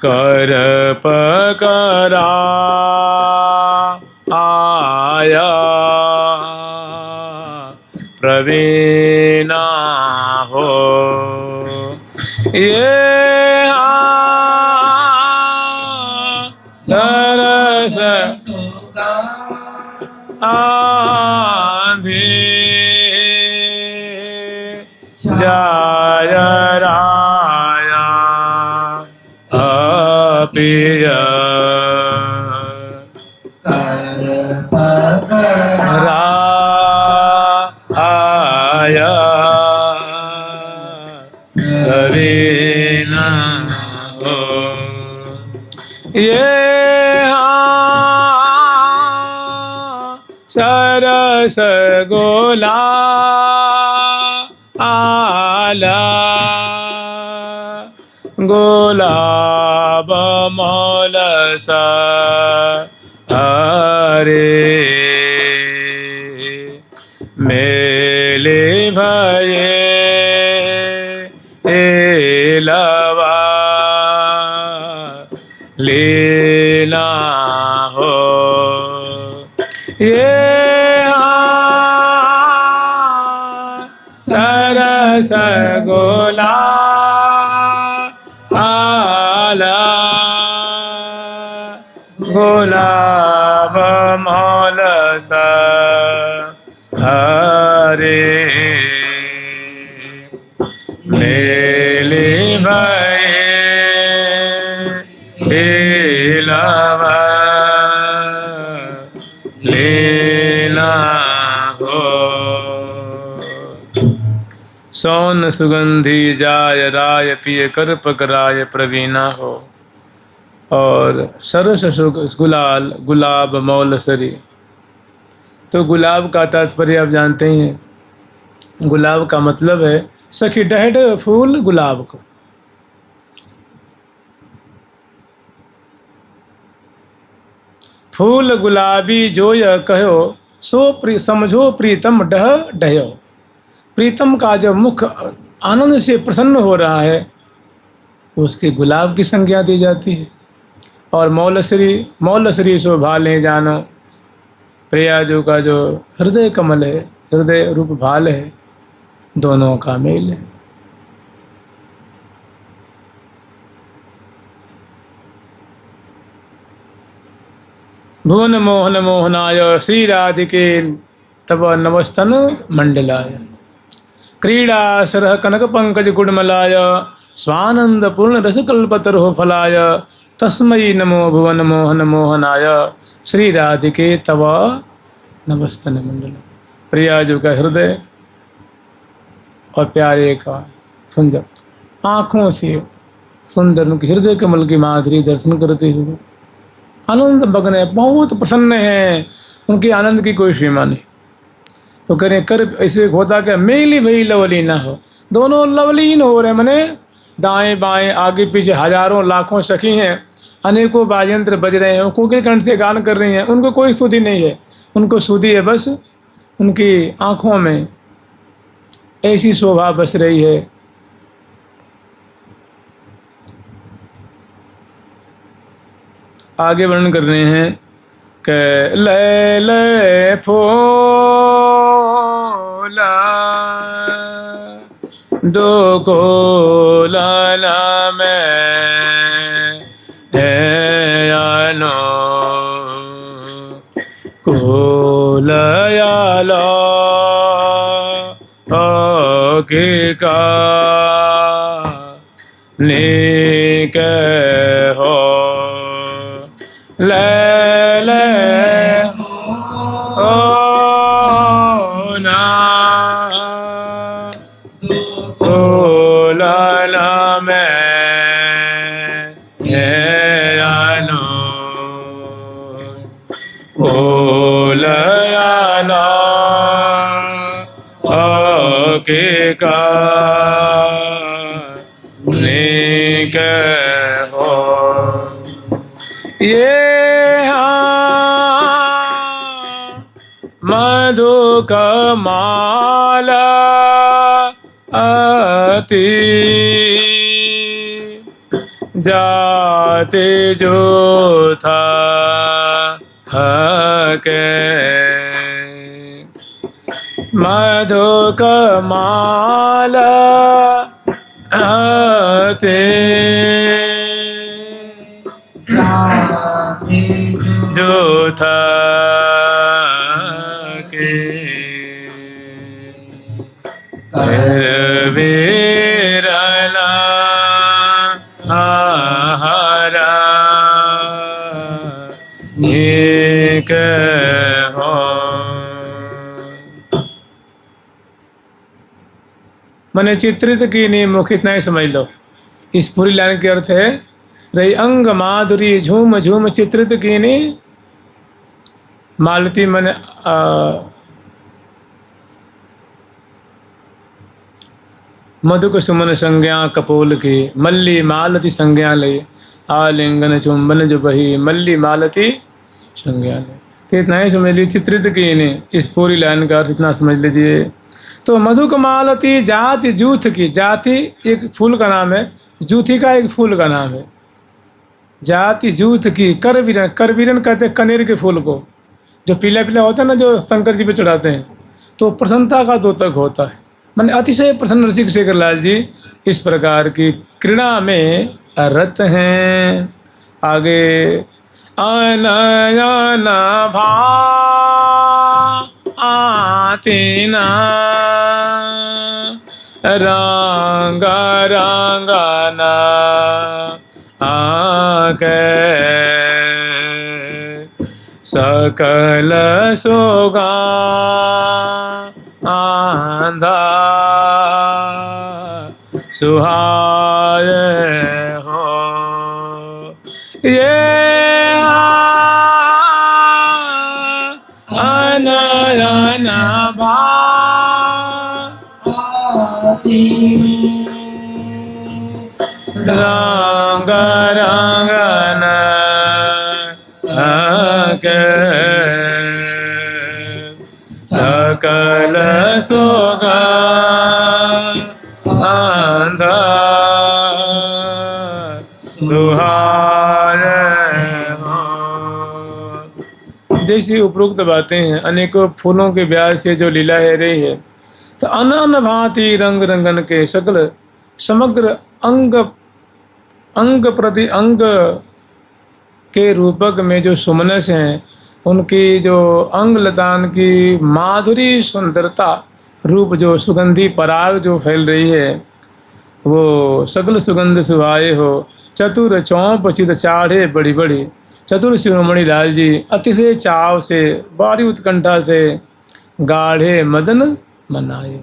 कर पकड़ा आया प्रवीणा हो ये सरस आंधी जय राया अपिय राया प्रवीणा हो ये सरस गोला आला गुलाब मौलस हरे मेले भये लवा लीला हो ये सरस गोला आला गुलाब मौलस हरे मेले भये लवा लीला हो सौन सुगंधी जाय राय पिय कर पकराय प्रवीणा हो और सरस गुलाल गुलाब मौलसरी। तो गुलाब का तात्पर्य आप जानते ही हैं, गुलाब का मतलब है सखी डहड फूल गुलाब को। फूल गुलाबी जो यह कहो सो समझो प्रीतम डह डहो। प्रीतम का जो मुख आनंद से प्रसन्न हो रहा है उसके गुलाब की संज्ञा दी जाती है। और मौलश्री सो भाले जानो, प्रियाजू का जो हृदय कमल है, हृदय रूप भाल है, दोनों का मेल है। भुवन मोहन मोहनाय श्री राधिके तब नमस्तन मंडलाय। क्रीड़ा सरह कनक पंकज गुणमलाय स्वानंद पूर्ण रसकल्पतरो फलाय तस्मै नमो भुवन मोहन मोहनाय श्री राधिके तव नमस्तन मंडल। प्रियाजू का हृदय और प्यारे का सुंदर आँखों से सुंदर उनके हृदय कमल की माधुरी दर्शन करते हुए आनंद मग्न है, बहुत प्रसन्न है, उनके आनंद की कोई सीमा नहीं। तो करें कर ऐसे होता क्या मेली भई लवलीन हो, दोनों लवलीन हो रहे, मने दाएं बाएं आगे पीछे हजारों लाखों सखी हैं, अनेकों वाद्ययंत्र बज रहे हैं, कोकिल कंठ से गान कर रही हैं, उनको कोई सुधि नहीं है, उनको सुधि है बस उनकी आँखों में ऐसी शोभा बस रही है। आगे वर्णन कर रहे हैं कि ले ले फूला दो कोला में है आनो कोलयाला के का निक हो ले ले ओ ना कोला में है आनो कोलयाला के का निक हो ये मधु कमाला अति जाते जो था के मधुकमाला ते जो था के विरला हरा एक हो। मैंने चित्रित की नहीं मुख, इतना ही समझ लो। इस पूरी लाइन के अर्थ है रही अंग माधुरी झूम झूम चित्रित की नहीं मालती मन मधुक सुमन संज्ञा कपोल की मल्ली मालती संज्ञा ले आलिंगन चुंबन जो बही मल्ली मालती संज्ञा ले। तो इतना ही समझ लीजिए चित्रित की नहीं, इस पूरी लाइन का अर्थ इतना समझ लीजिए। तो मधुक मालती जाति जूथ की, जाति एक फूल का नाम है, जूथी का एक फूल का नाम है। जाति जूथ की करवीरन, करवीरन कहते हैं कनेर के फूल को, जो पीला पीला होता है ना, जो शंकर जी पे चढ़ाते हैं। तो प्रसन्नता का द्योतक होता है। मैंने अतिशय प्रसन्न ऋषि शेखर लाल जी इस प्रकार की क्रीड़ा में रत हैं। आगे अनयन भातिना रंग रंगना आके सकल सोगा आंधा सुहाय हो ये अनयन भाति रंग रंगन सकल सोगा आंधा सुहाय हो। जैसी उपरोक्त बातें हैं अनेकों फूलों के ब्याज से जो लीला है रही है, तो अनन भांति रंग रंगन के सकल समग्र अंग अंग प्रति अंग के रूपक में जो सुमनस हैं, उनकी जो अंग लतान की माधुरी सुंदरता रूप जो सुगंधी पराग जो फैल रही है, वो सकल सुगंध सुहाए हो। चतुर चौंप चित चाढ़े बड़ी बड़ी, चतुर शिरोमणि लाल जी अतिशय चाव से बड़ी उत्कंठा से गाढ़े मदन मनाए,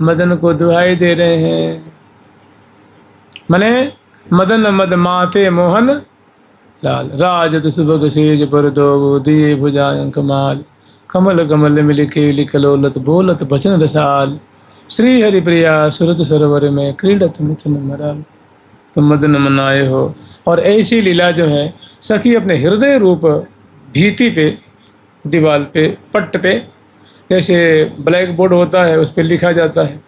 मदन को दुहाई दे रहे हैं। मने मदन मद माते मोहन लाल, राजत सुभग सेज पर दो दिए भुजायं कमाल, कमल कमल मिल खेल कलोलत बोलत बचन रसाल, श्री हरि प्रिया सुरत सरोवर में क्रीडत मिथुन मराल। तो मदन मनाए हो। और ऐसी लीला जो है सखी अपने हृदय रूप भीति पे, दीवार पे, पट्ट पे, जैसे ब्लैक बोर्ड होता है उस पर लिखा जाता है,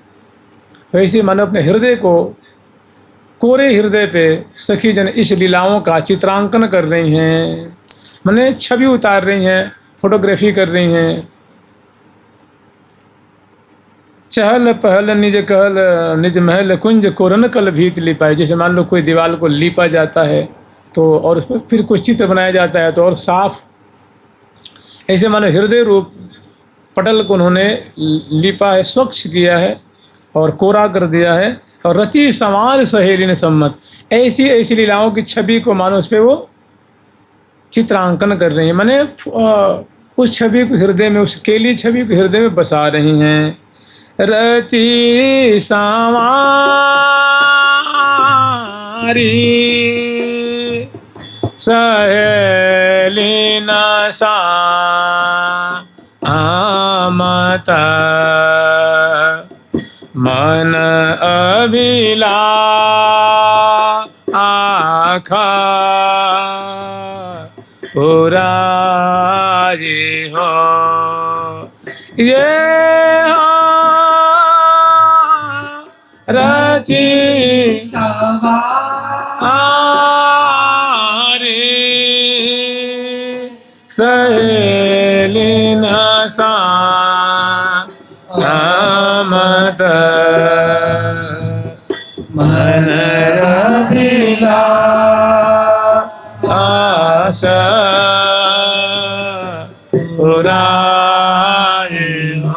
वैसे मानो अपने हृदय को, कोरे हृदय पे सखी जन इस लीलाओं का चित्रांकन कर रही हैं, माने छवि उतार रही हैं, फोटोग्राफी कर रही हैं। चहल पहल निज कहल निज महल कुंज कोरन कल भीत लिपाए। जैसे मान लो कोई दीवार को लिपा जाता है तो और उस पर फिर कुछ चित्र बनाया जाता है तो और साफ, ऐसे मानो हृदय रूप पटल को उन्होंने लिपा है, स्वच्छ किया है और कोरा कर दिया है। और रची समार सहेली ने सम्मत, ऐसी ऐसी लीलाओं की छवि को मानो उस पर वो चित्रांकन कर रही हैं, माने उस छवि को हृदय में, उस केली छवि को हृदय में बसा रही हैं। रची समारी सहेली न सा आमता मन अभिला आखा पुरारी हो। ये रची अभिलाष पुराए हो।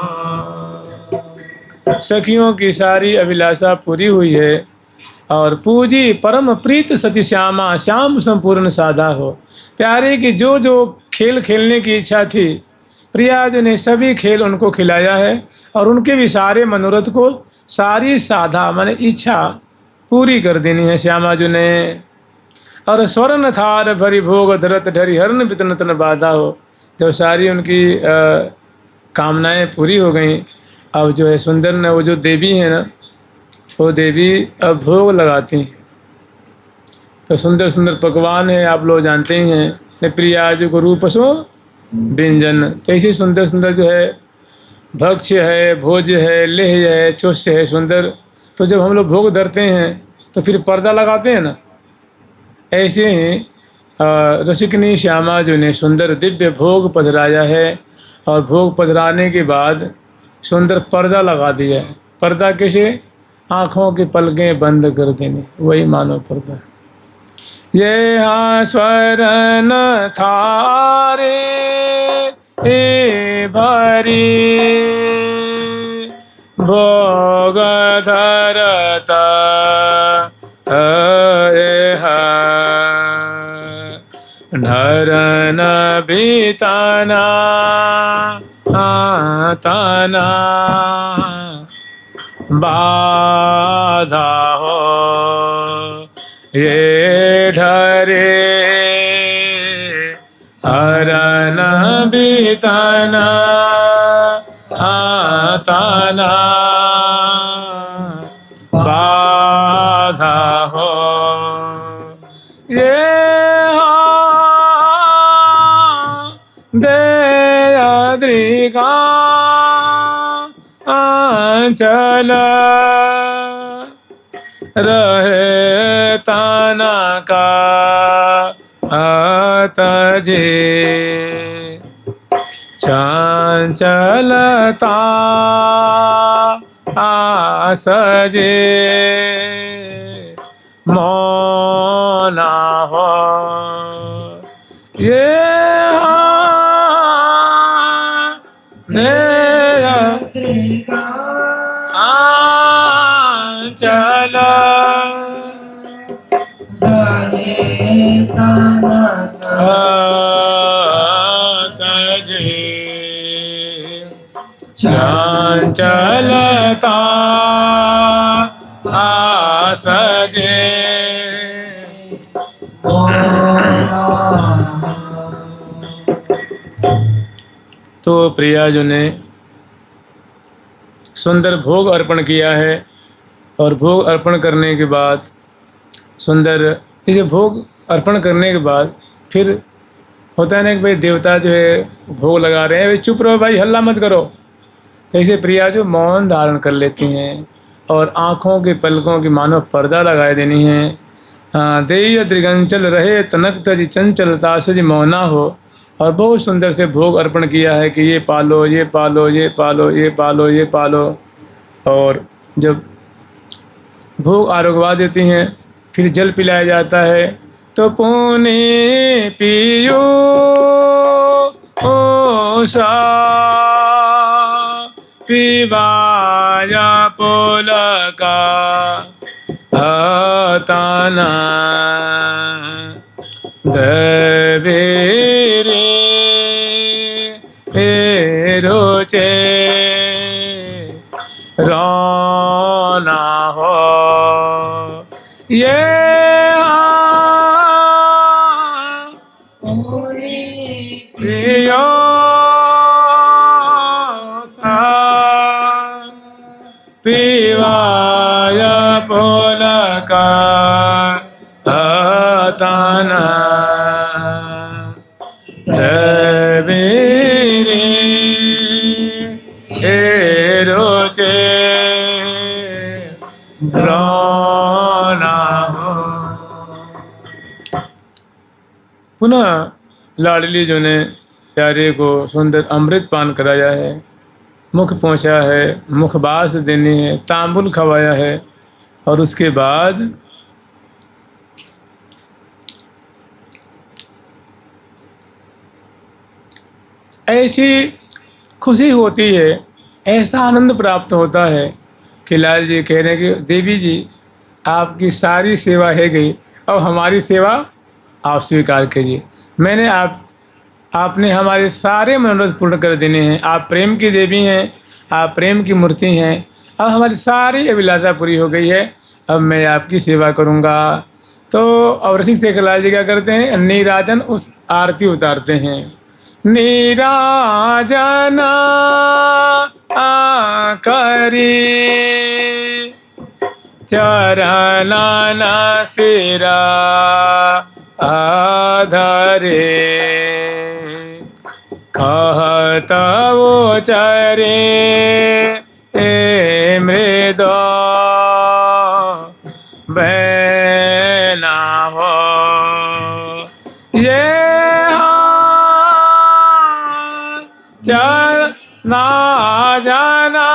सखियों की सारी अभिलाषा पूरी हुई है और पूजी परम प्रीत सती श्यामा, श्याम संपूर्ण साधा हो। प्यारे की जो जो खेल खेलने की इच्छा थी, प्रियाजू ने सभी खेल उनको खिलाया है और उनके भी सारे मनोरथ को, सारी साधा माने इच्छा पूरी कर देनी है श्यामाजू ने। और स्वर्ण थार भरी भोग धरत ढरी हरण बितन तन बाधा हो। जब सारी उनकी कामनाएं पूरी हो गई, अब जो है सुंदर ने वो जो देवी है ना, वो देवी अब भोग लगाती हैं। तो सुंदर सुंदर पकवान है, आप लोग जानते ही हैं, प्रियाजू को रूप सो व्यंजन। तो ऐसे सुंदर सुंदर जो है भक्ष्य है, भोज है, लेह है, चोष्य है सुंदर। तो जब हम लोग भोग धरते हैं तो फिर पर्दा लगाते हैं ना, ऐसे ही रसिकनी श्यामाजू ने सुंदर दिव्य भोग पधराया है और भोग पधराने के बाद सुंदर पर्दा लगा दिया है। पर्दा कैसे? आँखों की पलकें बंद कर देनी, वही मानो पर्दा। ये हाँ स्वरन थारे भरी भोग धरता नरन बीतना तना बाधा हो। ये ढरे हरन बीतना तना बाधा हो। ये दयाद्रिका आंचल रहे तना का तजे चंचलता आसजे मौना हो। ये आंचल तजे चंचलता आसजे। तो प्रियाजू ने सुंदर भोग अर्पण किया है और भोग अर्पण करने के बाद सुंदर इसे भोग अर्पण करने के बाद फिर होता है ना कि भाई देवता जो है भोग लगा रहे हैं, भाई चुप रहो भाई, हल्ला मत करो। तो इसे प्रियाजू मौन धारण कर लेती हैं और आँखों के पलकों की मानो पर्दा लगाए देनी है। देय दृगंचल रहे तनक तज चंचलता सज मौना हो। और बहुत सुंदर से भोग अर्पण किया है कि ये पालो, ये पालो, ये पालो, ये पालो, ये पालो। और जब भोग आरोगवा देती हैं फिर जल पिलाया जाता है। तो पुनि पियो ओ सा पिबाया पुलका ताना दबेरे रोचे रोना हो। ये प्रियो सा पिवाया पुलका ताना दबेरे रोचे रोना हो। पुनः लाडली जो ने प्यारे को सुंदर अमृत पान कराया है, मुख पहुँचा है, मुखबास देनी है, तांबुल खवाया है। और उसके बाद ऐसी खुशी होती है, ऐसा आनंद प्राप्त होता है कि लाल जी कह रहे हैं कि देवी जी आपकी सारी सेवा है गई, अब हमारी सेवा आप स्वीकार कीजिए। मैंने आपने हमारे सारे मनोरथ पूर्ण कर देने हैं। आप प्रेम की देवी हैं, आप प्रेम की मूर्ति हैं। अब हमारी सारी अभिलाषा पूरी हो गई है, अब मैं आपकी सेवा करूँगा। तो अब रसिक शेखर लाल जी क्या करते हैं, नीराजन उस आरती उतारते हैं। नीराजन करी चरणन सिरा आधरे कहत उचरे मृदो बैना हो ये चरना जना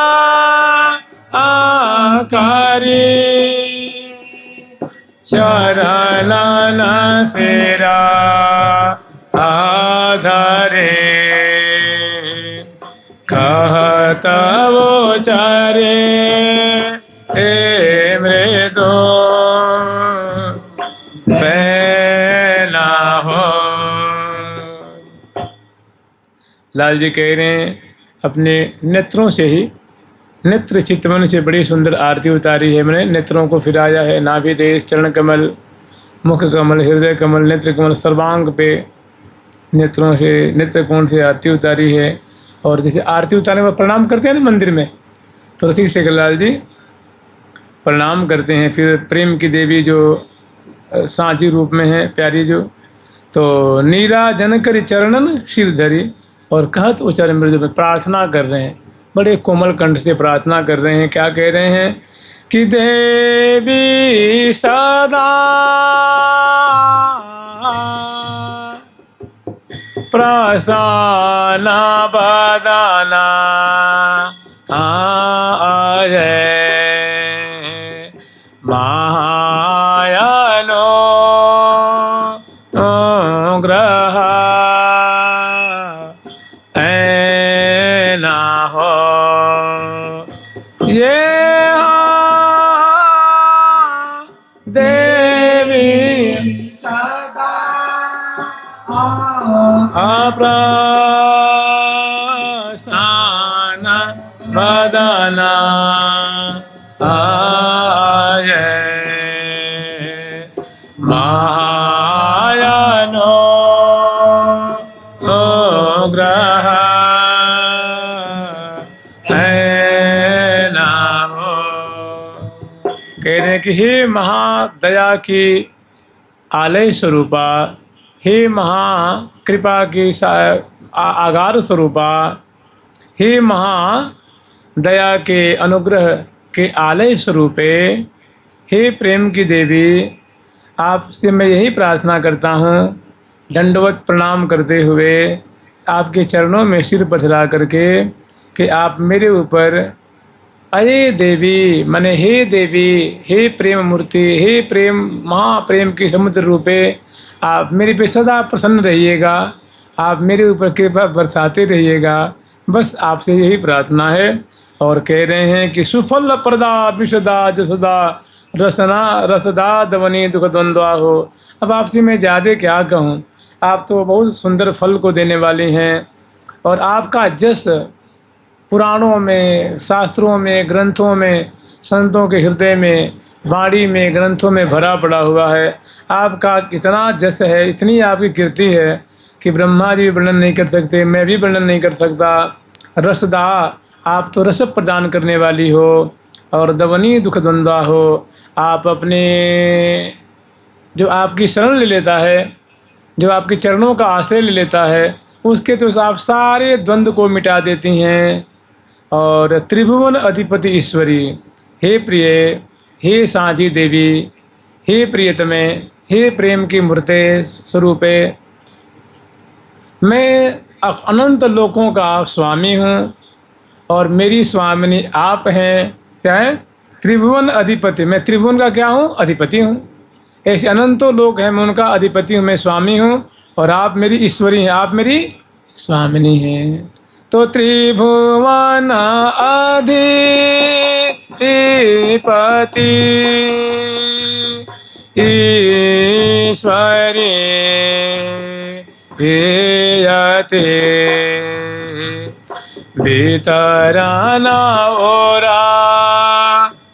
करी चरणन सिरा आधरे कहत उचरे मृदो बैना हो। लाल जी कह रहे हैं अपने नेत्रों से ही, नेत्र चितवन से बड़ी सुंदर आरती उतारी है मैंने। नेत्रों को फिराया है, नाभि देश, चरण कमल, मुख कमल, हृदय कमल, नेत्र कमल, सर्वांग पे नेत्रों से, नेत्र कोण से आरती उतारी है। और जैसे आरती उतारने पर प्रणाम करते हैं ना मंदिर में, तो रसिक शेखर लाल जी प्रणाम करते हैं। फिर प्रेम की देवी जो सांझी रूप में है प्यारी जो, तो नीराजन करी चरणन सिर धरी और कहत उचर मृदु में प्रार्थना कर रहे हैं, बड़े कोमल कंठ से प्रार्थना कर रहे हैं। क्या कह रहे हैं कि देवी सदा प्रसन्न बदना आये महायनो ग्रह ना हो ये देवी सदा प्रसन्न बदना आये महायनो ग्रह ना हो। कह रहे हैं कि हे महादया की आलय स्वरूपा, हे महाकृपा की आगार स्वरूपा, हे महादया के अनुग्रह के आलय स्वरूपे, हे प्रेम की देवी, आपसे मैं यही प्रार्थना करता हूँ दंडवत प्रणाम करते हुए आपके चरणों में सिर पथरा करके कि आप मेरे ऊपर अये देवी माने हे देवी, हे प्रेम मूर्ति, हे प्रेम महाप्रेम की समुद्र रूपे आप मेरे पे सदा प्रसन्न रहिएगा, आप मेरे ऊपर कृपा बरसाते रहिएगा। बस आपसे यही प्रार्थना है। और कह रहे हैं कि सुफल प्रदा विशदा जसदा रसना रसदा दवनी दुख द्वंद्वा हो। अब आपसे मैं ज़्यादा क्या कहूँ, आप तो बहुत सुंदर फल को देने वाली हैं और आपका जस पुराणों में, शास्त्रों में, ग्रंथों में, संतों के हृदय में, वाणी में, ग्रंथों में भरा पड़ा हुआ है। आपका इतना जस है, इतनी आपकी कीर्ति है कि ब्रह्मा जी भी वर्णन नहीं कर सकते, मैं भी वर्णन नहीं कर सकता। रसदा, आप तो रस प्रदान करने वाली हो और दवनी दुख द्वंद्वा हो। आप अपने जो आपकी शरण ले लेता है, जो आपके चरणों का आश्रय ले लेता है, उसके तो आप सारे द्वंद्व को मिटा देती हैं। और त्रिभुवन अधिपति ईश्वरी, हे प्रिय, हे सांझी देवी, हे प्रियतमे, हे प्रेम की मूर्ते स्वरूपे, मैं अनंत लोकों का स्वामी हूँ और मेरी स्वामिनी आप हैं। क्या है? त्रिभुवन अधिपति, मैं त्रिभुवन का क्या हूँ? अधिपति हूँ। ऐसे अनंतों लोक हैं, मैं उनका अधिपति हूँ, मैं स्वामी हूँ। और आप मेरी ईश्वरी हैं, आप मेरी स्वामिनी हैं। तो त्रिभुवन अधिपति ईश्वरी यते वितरना ओरा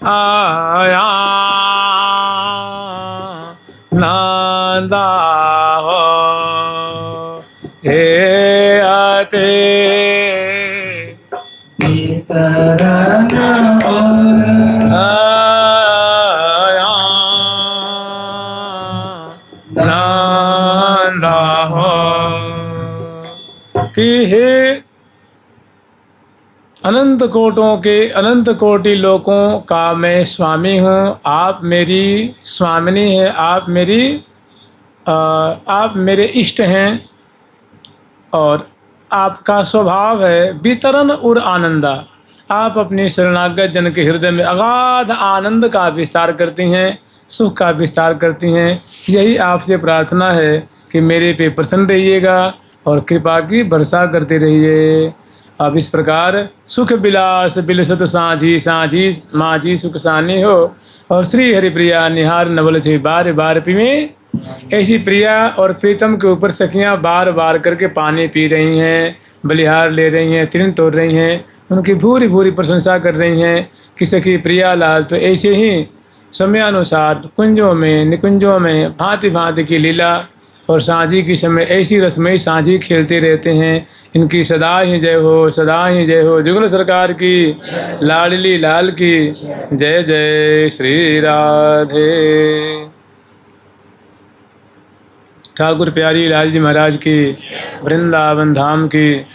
आया नंदा हो हे अते वितरना ओरा आया नंदा हो कि हे अनंत कोटि लोकों का मैं स्वामी हूँ, आप मेरी स्वामिनी है, आप मेरे इष्ट हैं। और आपका स्वभाव है वितरण और आनंदा, आप अपनी शरणागत जन के हृदय में अगाध आनंद का विस्तार करती हैं, सुख का विस्तार करती हैं। यही आपसे प्रार्थना है कि मेरे पे प्रसन्न रहिएगा और कृपा की वर्षा करते रहिए। अब इस प्रकार सुख बिलास बिलसत साझी साझी माझी सुख सानी हो, और श्री हरिप्रिया निहार नवल से बार बार पीवे। ऐसी प्रिया और प्रीतम के ऊपर सखियां बार बार करके पानी पी रही हैं, बलिहार ले रही हैं, तिल तोड़ रही हैं, उनकी भूरी भूरी प्रशंसा कर रही हैं कि सखी प्रिया लाल तो ऐसे ही समयानुसार कुंजों में निकुंजों में भांति भांति की लीला और साझी की समय ऐसी रसमयी साझी खेलते रहते हैं। इनकी सदा ही जय हो, सदा ही जय हो। जुगल सरकार की, लाडली लाल की जय जय श्री राधे। ठाकुर प्यारी लाल जी महाराज की, वृंदावन धाम की।